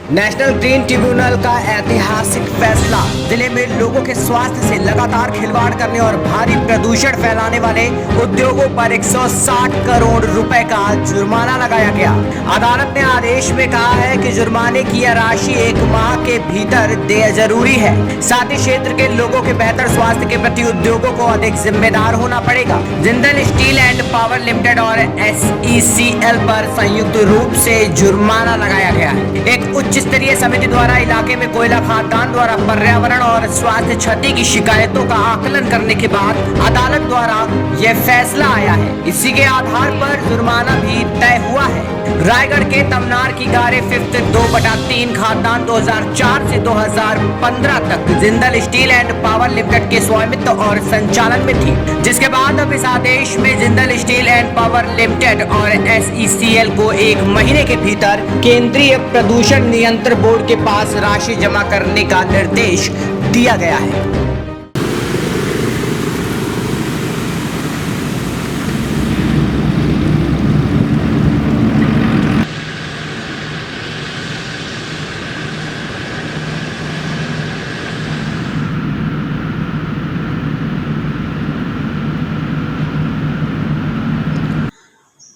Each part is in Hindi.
नेशनल ग्रीन ट्रिब्यूनल का ऐतिहासिक फैसला जिले में लोगों के स्वास्थ्य से लगातार खिलवाड़ करने और भारी प्रदूषण फैलाने वाले उद्योगों पर 160 करोड़ रुपए का जुर्माना लगाया गया। अदालत ने आदेश में कहा है कि जुर्माने की यह राशि 1 माह के भीतर देय जरूरी है। साथ ही क्षेत्र के लोगों के बेहतर स्वास्थ्य के प्रति उद्योगों को अधिक जिम्मेदार होना पड़ेगा। Jindal steel and power limited और SECL पर संयुक्त रूप से जुर्माना लगाया गया है। एक उच्च स्तरीय समिति द्वारा इलाके में कोयला खादान द्वारा पर्यावरण और स्वास्थ्य क्षति की शिकायतों का आकलन करने के बाद अदालत द्वारा यह फैसला आया है। इसी के आधार पर जुर्माना भी तय हुआ है। रायगढ़ के तमनार की गारे 5th 2/3 खादान 2004 से 2015 तक Jindal steel and power limited के स्वामित्व और संचालन में थी, जिसके बाद अब इस आदेश में Jindal steel and power limited और SECL को 1 महीने के भीतर केंद्रीय प्रदूषण नियंत्रण बोर्ड के पास राशि जमा करने का निर्देश दिया गया है।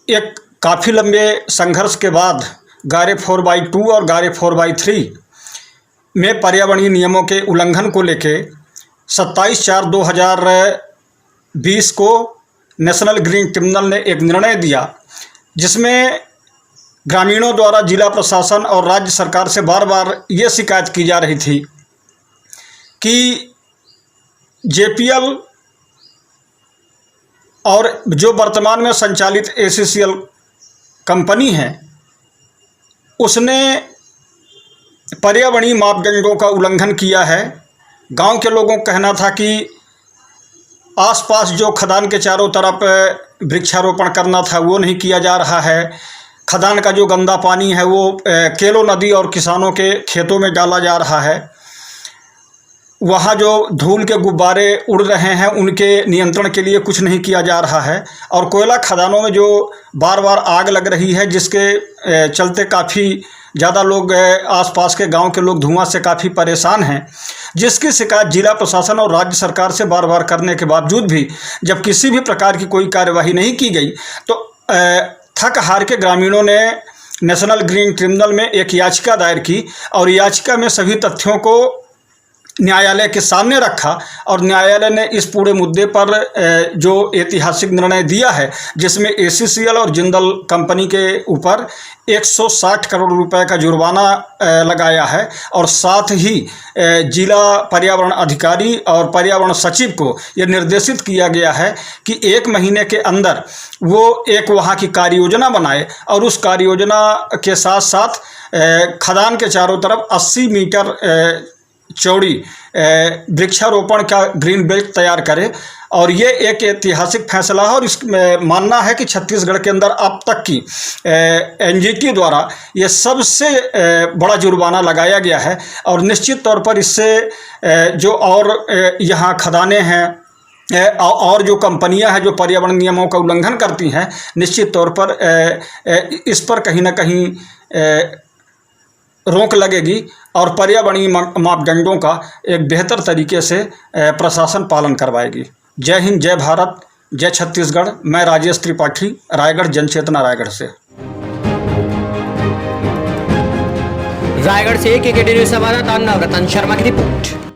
एक काफ़ी लंबे संघर्ष के बाद गारे 4/2 और गारे 4/3 में पर्यावरणीय नियमों के उल्लंघन को लेके 27/4/2020 को नेशनल ग्रीन ट्रिब्यूनल ने एक निर्णय दिया, जिसमें ग्रामीणों द्वारा जिला प्रशासन और राज्य सरकार से बार बार ये शिकायत की जा रही थी कि JPL और जो वर्तमान में संचालित SECL कंपनी है, उसने पर्यावरणीय मापदंडों का उल्लंघन किया है। गांव के लोगों का कहना था कि आसपास जो खदान के चारों तरफ वृक्षारोपण करना था वो नहीं किया जा रहा है। खदान का जो गंदा पानी है वो केलो नदी और किसानों के खेतों में डाला जा रहा है। वहाँ जो धूल के गुब्बारे उड़ रहे हैं उनके नियंत्रण के लिए कुछ नहीं किया जा रहा है। और कोयला खदानों में जो बार बार आग लग रही है, जिसके चलते काफ़ी ज़्यादा लोग आसपास के गांव के लोग धुआं से काफ़ी परेशान हैं, जिसकी शिकायत जिला प्रशासन और राज्य सरकार से बार बार करने के बावजूद भी जब किसी भी प्रकार की कोई कार्यवाही नहीं की गई तो थक हार के ग्रामीणों ने नेशनल ग्रीन ट्रिब्यूनल में एक याचिका दायर की और याचिका में सभी तथ्यों को न्यायालय के सामने रखा और न्यायालय ने इस पूरे मुद्दे पर जो ऐतिहासिक निर्णय दिया है, जिसमें SECL और जिंदल कंपनी के ऊपर 160 करोड़ रुपए का जुर्माना लगाया है और साथ ही जिला पर्यावरण अधिकारी और पर्यावरण सचिव को यह निर्देशित किया गया है कि 1 महीने के अंदर वो एक वहाँ की कार्य योजना बनाए और उस कार्य योजना के साथ साथ खदान के चारों तरफ 80 मीटर चौड़ी वृक्षारोपण का ग्रीन बेल्ट तैयार करे। और ये एक ऐतिहासिक फैसला है और इसमें मानना है कि छत्तीसगढ़ के अंदर अब तक की NGT द्वारा ये सबसे बड़ा जुर्माना लगाया गया है। और निश्चित तौर पर इससे जो और यहाँ खदानें हैं और जो कंपनियां हैं जो पर्यावरण नियमों का उल्लंघन करती हैं, निश्चित तौर पर इस पर कहीं ना कहीं रोक लगेगी और पर्यावरणीय मापदंडों का एक बेहतर तरीके से प्रशासन पालन करवाएगी। जय हिंद, जय भारत, जय छत्तीसगढ़। मैं राजेश त्रिपाठी, रायगढ़ जनचेतना रायगढ़ से। रायगढ़ से KKT न्यूज़ संवाददाता नवरतन शर्मा की रिपोर्ट।